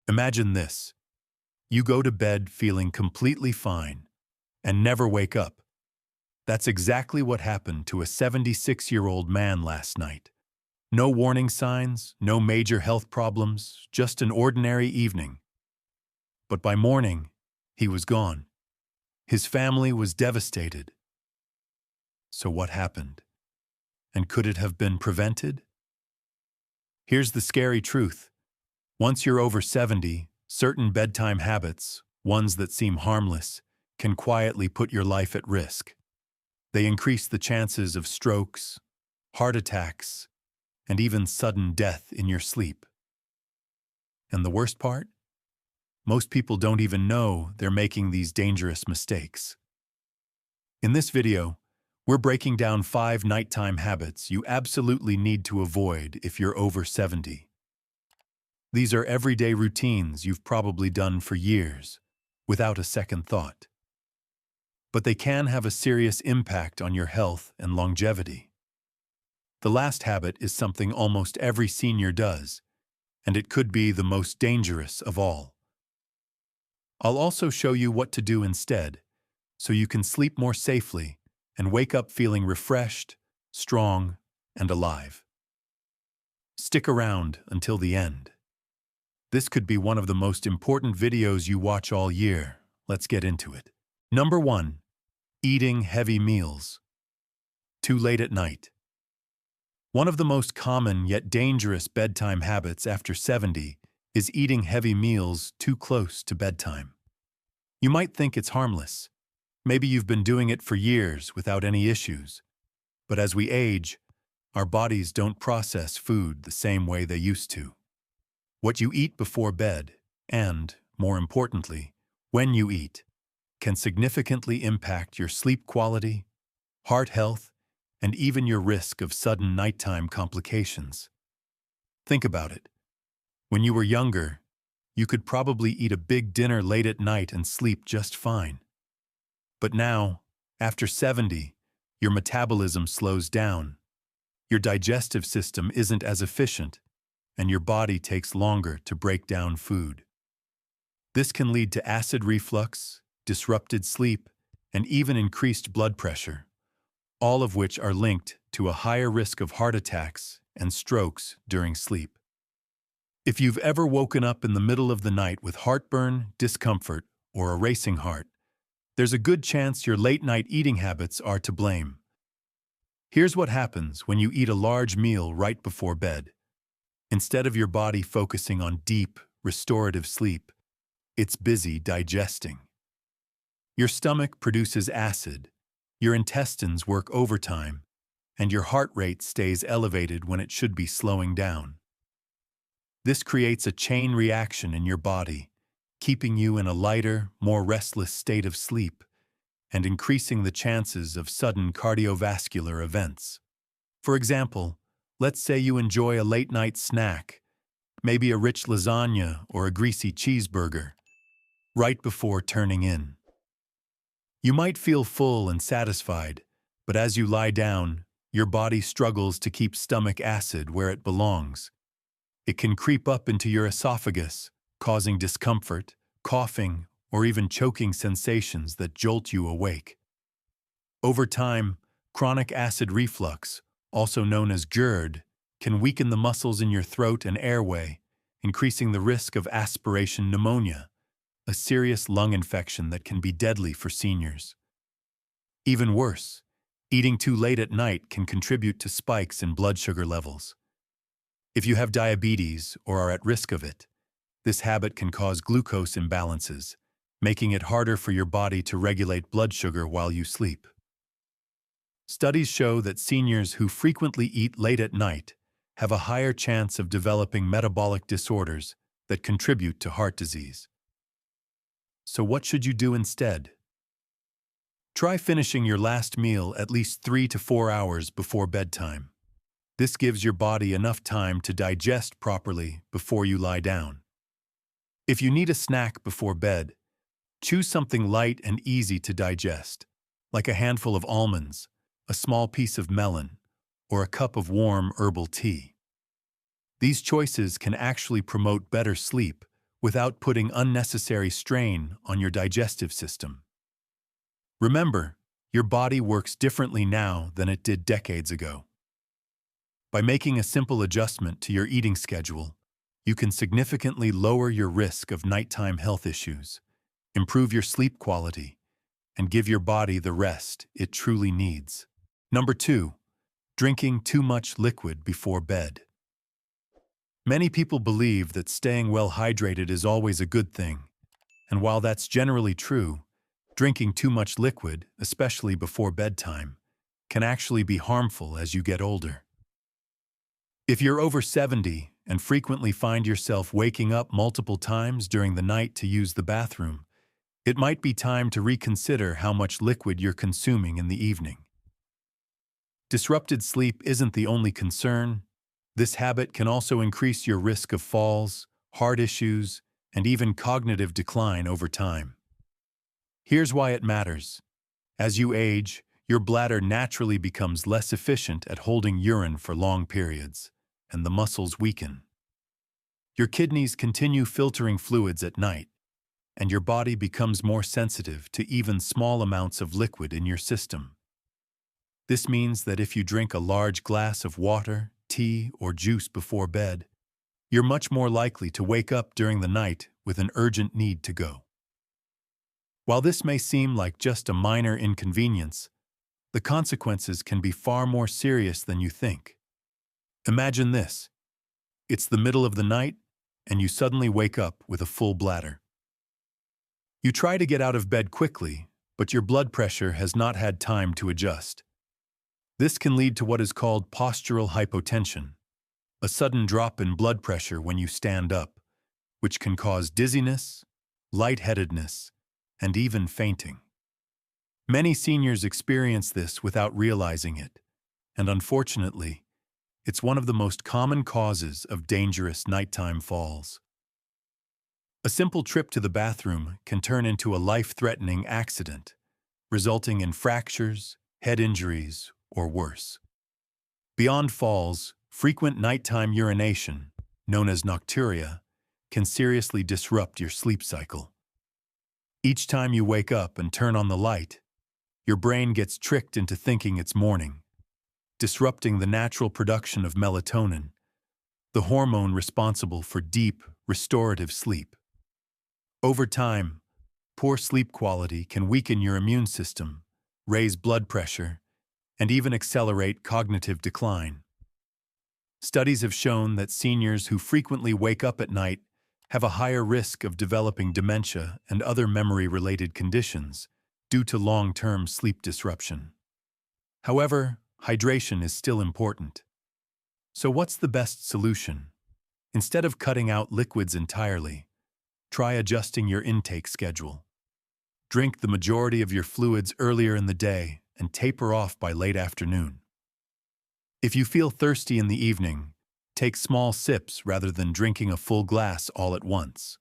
Imagine this. You go to bed feeling completely fine and never wake up. That's exactly what happened to a 76-year-old man last night. No warning signs, no major health problems, just an ordinary evening. But by morning, he was gone. His family was devastated. So what happened? And could it have been prevented? Here's the scary truth. Once you're over 70, certain bedtime habits, ones that seem harmless, can quietly put your life at risk. They increase the chances of strokes, heart attacks, and even sudden death in your sleep. And the worst part? Most people don't even know they're making these dangerous mistakes. In this video, we're breaking down 5 nighttime habits you absolutely need to avoid if you're over 70. These are everyday routines you've probably done for years, without a second thought. But they can have a serious impact on your health and longevity. The last habit is something almost every senior does, and it could be the most dangerous of all. I'll also show you what to do instead, so you can sleep more safely and wake up feeling refreshed, strong, and alive. Stick around until the end. This could be one of the most important videos you watch all year. Let's get into it. Number 1. Eating heavy meals. Too late at night. One of the most common yet dangerous bedtime habits after 70 is eating heavy meals too close to bedtime. You might think it's harmless. Maybe you've been doing it for years without any issues. But as we age, our bodies don't process food the same way they used to. What you eat before bed, and, more importantly, when you eat, can significantly impact your sleep quality, heart health, and even your risk of sudden nighttime complications. Think about it. When you were younger, you could probably eat a big dinner late at night and sleep just fine. But now, after 70, your metabolism slows down, your digestive system isn't as efficient, and your body takes longer to break down food. This can lead to acid reflux, disrupted sleep, and even increased blood pressure, all of which are linked to a higher risk of heart attacks and strokes during sleep. If you've ever woken up in the middle of the night with heartburn, discomfort, or a racing heart, there's a good chance your late-night eating habits are to blame. Here's what happens when you eat a large meal right before bed. Instead of your body focusing on deep, restorative sleep, it's busy digesting. Your stomach produces acid, your intestines work overtime, and your heart rate stays elevated when it should be slowing down. This creates a chain reaction in your body, keeping you in a lighter, more restless state of sleep, and increasing the chances of sudden cardiovascular events. For example, let's say you enjoy a late-night snack, maybe a rich lasagna or a greasy cheeseburger, right before turning in. You might feel full and satisfied, but as you lie down, your body struggles to keep stomach acid where it belongs. It can creep up into your esophagus, causing discomfort, coughing, or even choking sensations that jolt you awake. Over time, chronic acid reflux, also known as GERD, can weaken the muscles in your throat and airway, increasing the risk of aspiration pneumonia, a serious lung infection that can be deadly for seniors. Even worse, eating too late at night can contribute to spikes in blood sugar levels. If you have diabetes or are at risk of it, this habit can cause glucose imbalances, making it harder for your body to regulate blood sugar while you sleep. Studies show that seniors who frequently eat late at night have a higher chance of developing metabolic disorders that contribute to heart disease. So what should you do instead? Try finishing your last meal at least 3 to 4 hours before bedtime. This gives your body enough time to digest properly before you lie down. If you need a snack before bed, choose something light and easy to digest, like a handful of almonds, a small piece of melon, or a cup of warm herbal tea. These choices can actually promote better sleep without putting unnecessary strain on your digestive system. Remember, your body works differently now than it did decades ago. By making a simple adjustment to your eating schedule, you can significantly lower your risk of nighttime health issues, improve your sleep quality, and give your body the rest it truly needs. Number 2. Drinking too much liquid before bed. Many people believe that staying well hydrated is always a good thing, and while that's generally true, drinking too much liquid, especially before bedtime, can actually be harmful as you get older. If you're over 70 and frequently find yourself waking up multiple times during the night to use the bathroom, it might be time to reconsider how much liquid you're consuming in the evening. Disrupted sleep isn't the only concern. This habit can also increase your risk of falls, heart issues, and even cognitive decline over time. Here's why it matters. As you age, your bladder naturally becomes less efficient at holding urine for long periods, and the muscles weaken. Your kidneys continue filtering fluids at night, and your body becomes more sensitive to even small amounts of liquid in your system. This means that if you drink a large glass of water, tea, or juice before bed, you're much more likely to wake up during the night with an urgent need to go. While this may seem like just a minor inconvenience, the consequences can be far more serious than you think. Imagine this. It's the middle of the night, and you suddenly wake up with a full bladder. You try to get out of bed quickly, but your blood pressure has not had time to adjust. This can lead to what is called postural hypotension, a sudden drop in blood pressure when you stand up, which can cause dizziness, lightheadedness, and even fainting. Many seniors experience this without realizing it, and unfortunately, it's one of the most common causes of dangerous nighttime falls. A simple trip to the bathroom can turn into a life-threatening accident, resulting in fractures, head injuries, or worse. Beyond falls, frequent nighttime urination, known as nocturia, can seriously disrupt your sleep cycle. Each time you wake up and turn on the light, your brain gets tricked into thinking it's morning, disrupting the natural production of melatonin, the hormone responsible for deep, restorative sleep. Over time, poor sleep quality can weaken your immune system, raise blood pressure, and even accelerate cognitive decline. Studies have shown that seniors who frequently wake up at night have a higher risk of developing dementia and other memory-related conditions due to long-term sleep disruption. However, hydration is still important. So what's the best solution? Instead of cutting out liquids entirely, try adjusting your intake schedule. Drink the majority of your fluids earlier in the day and taper off by late afternoon. If you feel thirsty in the evening, take small sips rather than drinking a full glass all at once.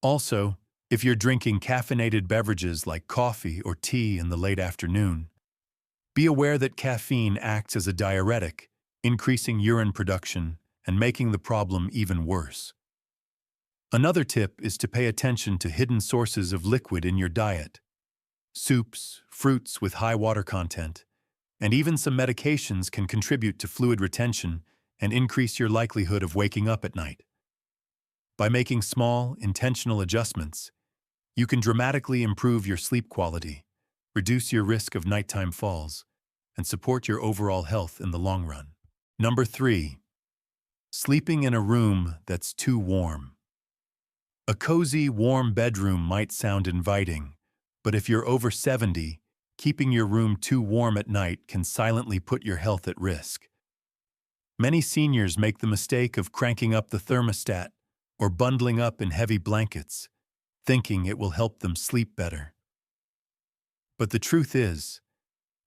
Also, if you're drinking caffeinated beverages like coffee or tea in the late afternoon, be aware that caffeine acts as a diuretic, increasing urine production and making the problem even worse. Another tip is to pay attention to hidden sources of liquid in your diet. Soups, fruits with high water content, and even some medications can contribute to fluid retention and increase your likelihood of waking up at night. By making small, intentional adjustments, you can dramatically improve your sleep quality, reduce your risk of nighttime falls, and support your overall health in the long run. Number 3. Sleeping in a room that's too warm. A cozy, warm bedroom might sound inviting, but if you're over 70, keeping your room too warm at night can silently put your health at risk. Many seniors make the mistake of cranking up the thermostat or bundling up in heavy blankets, thinking it will help them sleep better. But the truth is,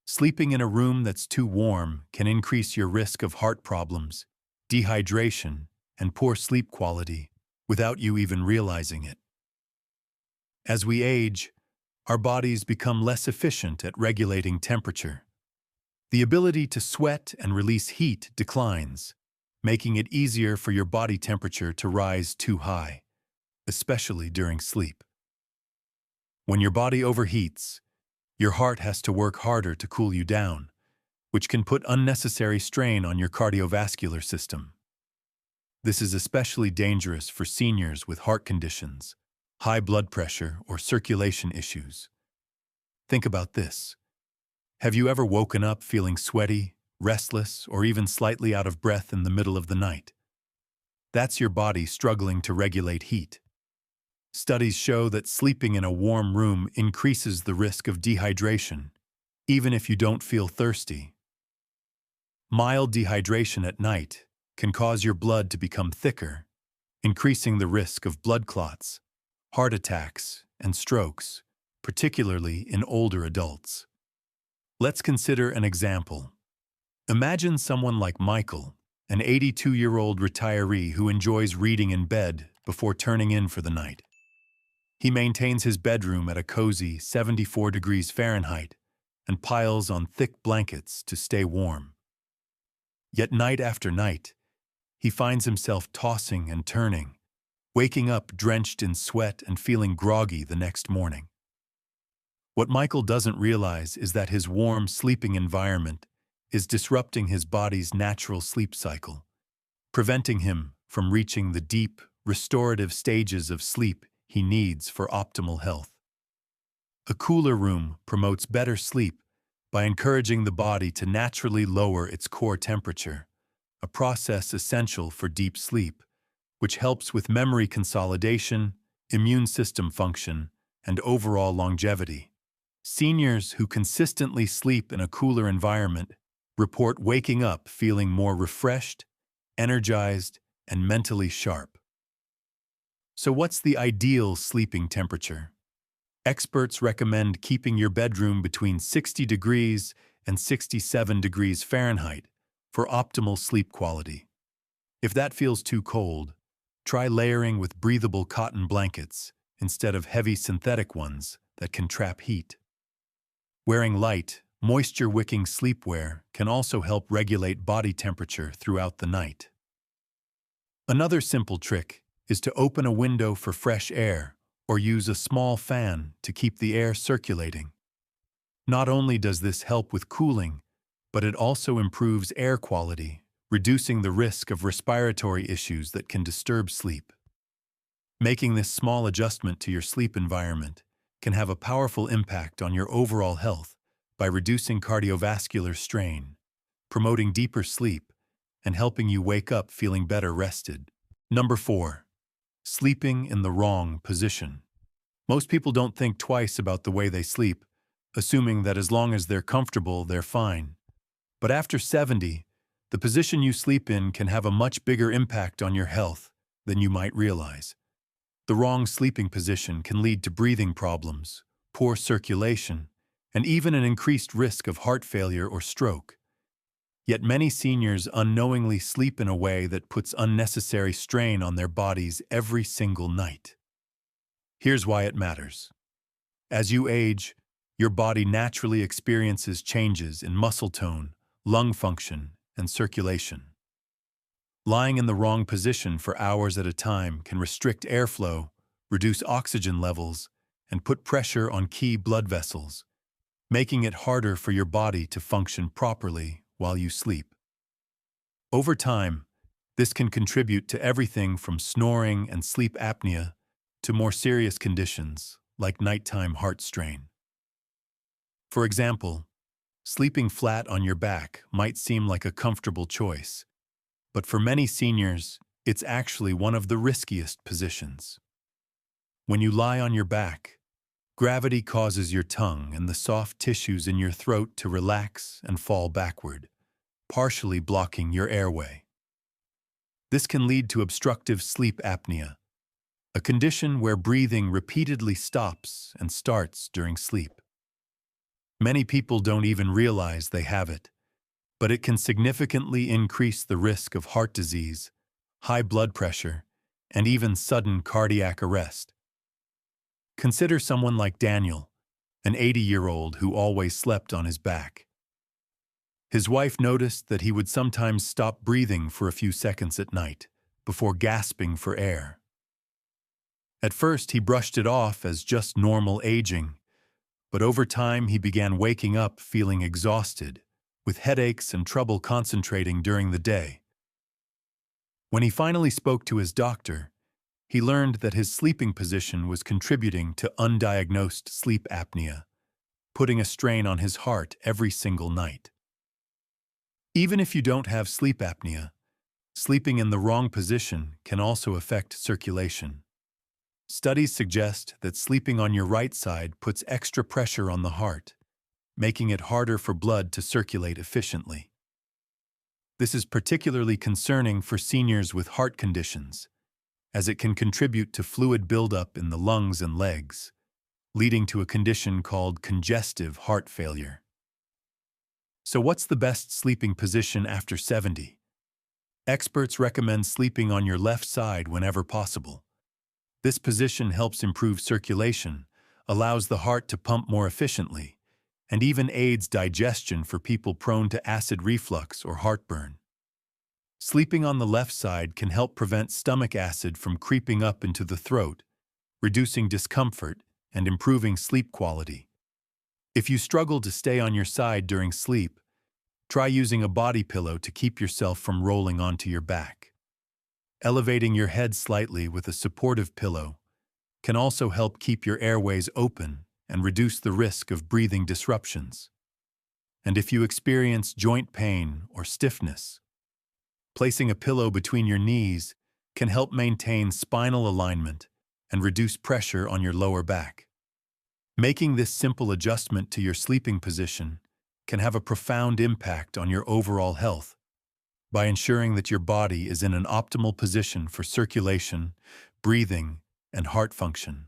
sleeping in a room that's too warm can increase your risk of heart problems, dehydration, and poor sleep quality without you even realizing it. As we age, our bodies become less efficient at regulating temperature. The ability to sweat and release heat declines, making it easier for your body temperature to rise too high. especially during sleep. When your body overheats, your heart has to work harder to cool you down, which can put unnecessary strain on your cardiovascular system. This is especially dangerous for seniors with heart conditions, high blood pressure, or circulation issues. Think about this. Have you ever woken up feeling sweaty, restless, or even slightly out of breath in the middle of the night? That's your body struggling to regulate heat. Studies show that sleeping in a warm room increases the risk of dehydration, even if you don't feel thirsty. Mild dehydration at night can cause your blood to become thicker, increasing the risk of blood clots, heart attacks, and strokes, particularly in older adults. Let's consider an example. Imagine someone like Michael, an 82-year-old retiree who enjoys reading in bed before turning in for the night. He maintains his bedroom at a cozy 74 degrees Fahrenheit and piles on thick blankets to stay warm. Yet night after night, he finds himself tossing and turning, waking up drenched in sweat and feeling groggy the next morning. What Michael doesn't realize is that his warm sleeping environment is disrupting his body's natural sleep cycle, preventing him from reaching the deep, restorative stages of sleep he needs for optimal health. A cooler room promotes better sleep by encouraging the body to naturally lower its core temperature, a process essential for deep sleep, which helps with memory consolidation, immune system function, and overall longevity. Seniors who consistently sleep in a cooler environment report waking up feeling more refreshed, energized, and mentally sharp. So what's the ideal sleeping temperature? Experts recommend keeping your bedroom between 60 degrees and 67 degrees Fahrenheit for optimal sleep quality. If that feels too cold, try layering with breathable cotton blankets instead of heavy synthetic ones that can trap heat. Wearing light, moisture-wicking sleepwear can also help regulate body temperature throughout the night. Another simple trick is to open a window for fresh air or use a small fan to keep the air circulating. Not only does this help with cooling, but it also improves air quality, reducing the risk of respiratory issues that can disturb sleep. Making this small adjustment to your sleep environment can have a powerful impact on your overall health by reducing cardiovascular strain, promoting deeper sleep, and helping you wake up feeling better rested. Number 4. Sleeping in the wrong position. Most people don't think twice about the way they sleep, assuming that as long as they're comfortable, they're fine. But after 70, the position you sleep in can have a much bigger impact on your health than you might realize. The wrong sleeping position can lead to breathing problems, poor circulation, and even an increased risk of heart failure or stroke. Yet many seniors unknowingly sleep in a way that puts unnecessary strain on their bodies every single night. Here's why it matters. As you age, your body naturally experiences changes in muscle tone, lung function, and circulation. Lying in the wrong position for hours at a time can restrict airflow, reduce oxygen levels, and put pressure on key blood vessels, making it harder for your body to function properly while you sleep. Over time, this can contribute to everything from snoring and sleep apnea to more serious conditions like nighttime heart strain. For example, sleeping flat on your back might seem like a comfortable choice, but for many seniors, it's actually one of the riskiest positions. When you lie on your back, gravity causes your tongue and the soft tissues in your throat to relax and fall backward, partially blocking your airway. This can lead to obstructive sleep apnea, a condition where breathing repeatedly stops and starts during sleep. Many people don't even realize they have it, but it can significantly increase the risk of heart disease, high blood pressure, and even sudden cardiac arrest. Consider someone like Daniel, an 80-year-old who always slept on his back. His wife noticed that he would sometimes stop breathing for a few seconds at night before gasping for air. At first, he brushed it off as just normal aging, but over time he began waking up feeling exhausted, with headaches and trouble concentrating during the day. When he finally spoke to his doctor, he learned that his sleeping position was contributing to undiagnosed sleep apnea, putting a strain on his heart every single night. Even if you don't have sleep apnea, sleeping in the wrong position can also affect circulation. Studies suggest that sleeping on your right side puts extra pressure on the heart, making it harder for blood to circulate efficiently. This is particularly concerning for seniors with heart conditions, as it can contribute to fluid buildup in the lungs and legs, leading to a condition called congestive heart failure. So what's the best sleeping position after 70? Experts recommend sleeping on your left side whenever possible. This position helps improve circulation, allows the heart to pump more efficiently, and even aids digestion for people prone to acid reflux or heartburn. Sleeping on the left side can help prevent stomach acid from creeping up into the throat, reducing discomfort and improving sleep quality. If you struggle to stay on your side during sleep, try using a body pillow to keep yourself from rolling onto your back. Elevating your head slightly with a supportive pillow can also help keep your airways open and reduce the risk of breathing disruptions. And if you experience joint pain or stiffness, placing a pillow between your knees can help maintain spinal alignment and reduce pressure on your lower back. Making this simple adjustment to your sleeping position can have a profound impact on your overall health by ensuring that your body is in an optimal position for circulation, breathing, and heart function.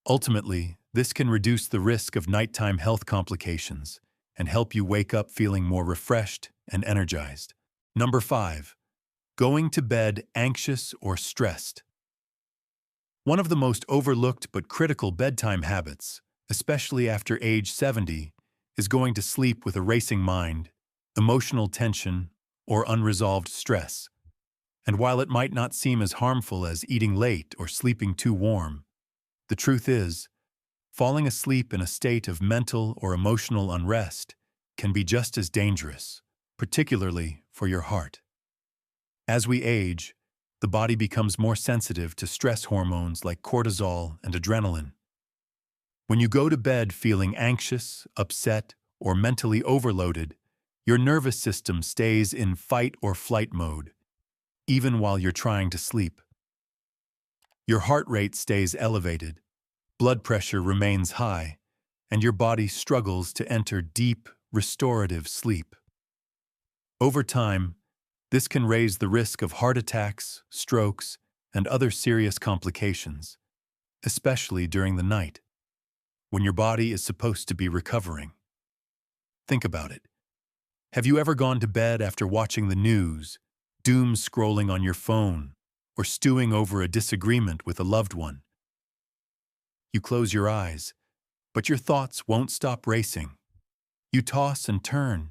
Ultimately, this can reduce the risk of nighttime health complications and help you wake up feeling more refreshed and energized. Number 5. Going to bed anxious or stressed. One of the most overlooked but critical bedtime habits, especially after age 70, is going to sleep with a racing mind, emotional tension, or unresolved stress. And while it might not seem as harmful as eating late or sleeping too warm, the truth is, falling asleep in a state of mental or emotional unrest can be just as dangerous, particularly for your heart. As we age, the body becomes more sensitive to stress hormones like cortisol and adrenaline. When you go to bed feeling anxious, upset, or mentally overloaded, your nervous system stays in fight or flight mode, even while you're trying to sleep. Your heart rate stays elevated, blood pressure remains high, and your body struggles to enter deep, restorative sleep. Over time, this can raise the risk of heart attacks, strokes, and other serious complications, especially during the night, when your body is supposed to be recovering. Think about it. Have you ever gone to bed after watching the news, doom scrolling on your phone, or stewing over a disagreement with a loved one? You close your eyes, but your thoughts won't stop racing. You toss and turn,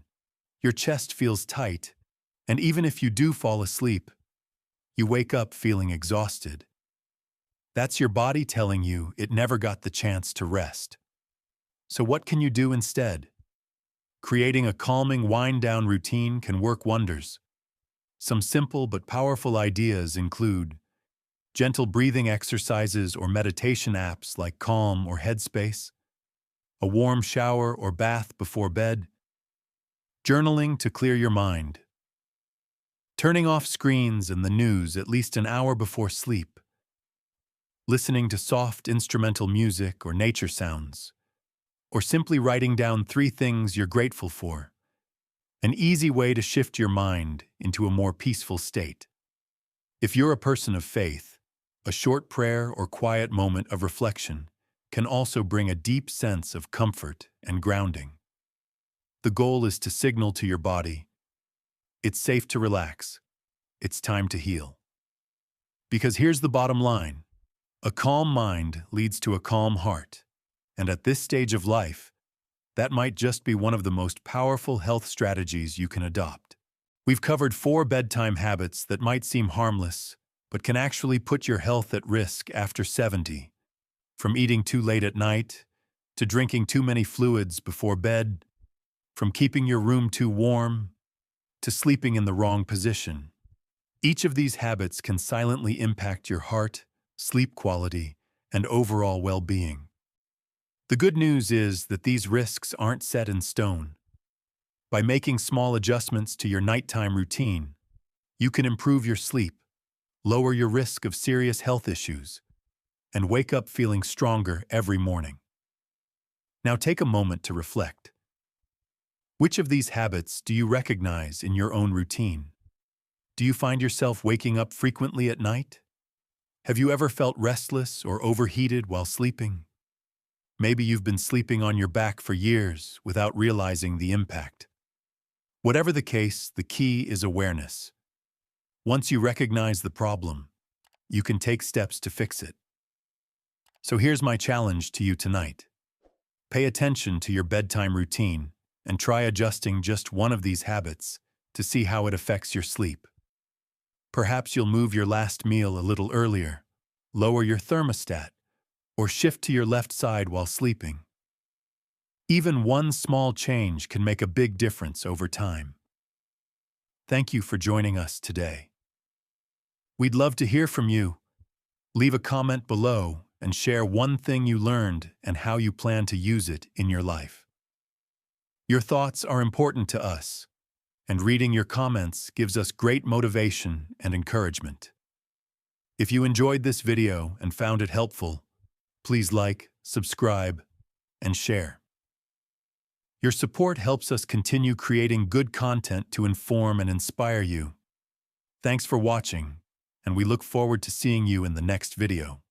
your chest feels tight, and even if you do fall asleep, you wake up feeling exhausted. That's your body telling you it never got the chance to rest. So what can you do instead? Creating a calming wind-down routine can work wonders. Some simple but powerful ideas include gentle breathing exercises or meditation apps like Calm or Headspace, a warm shower or bath before bed, journaling to clear your mind, turning off screens and the news at least an hour before sleep, listening to soft instrumental music or nature sounds, or simply writing down 3 things you're grateful for. An easy way to shift your mind into a more peaceful state. If you're a person of faith, a short prayer or quiet moment of reflection can also bring a deep sense of comfort and grounding. The goal is to signal to your body, it's safe to relax, it's time to heal. Because here's the bottom line, a calm mind leads to a calm heart. And at this stage of life, that might just be one of the most powerful health strategies you can adopt. We've covered 4 bedtime habits that might seem harmless, but can actually put your health at risk after 70. From eating too late at night, to drinking too many fluids before bed, from keeping your room too warm, to sleeping in the wrong position. Each of these habits can silently impact your heart, sleep quality, and overall well-being. The good news is that these risks aren't set in stone. By making small adjustments to your nighttime routine, you can improve your sleep, lower your risk of serious health issues, and wake up feeling stronger every morning. Now take a moment to reflect. Which of these habits do you recognize in your own routine? Do you find yourself waking up frequently at night? Have you ever felt restless or overheated while sleeping? Maybe you've been sleeping on your back for years without realizing the impact. Whatever the case, the key is awareness. Once you recognize the problem, you can take steps to fix it. So here's my challenge to you tonight. Pay attention to your bedtime routine and try adjusting just one of these habits to see how it affects your sleep. Perhaps you'll move your last meal a little earlier, lower your thermostat, or shift to your left side while sleeping. Even one small change can make a big difference over time. Thank you for joining us today. We'd love to hear from you. Leave a comment below and share one thing you learned and how you plan to use it in your life. Your thoughts are important to us, and reading your comments gives us great motivation and encouragement. If you enjoyed this video and found it helpful, please like, subscribe, and share. Your support helps us continue creating good content to inform and inspire you. Thanks for watching, and we look forward to seeing you in the next video.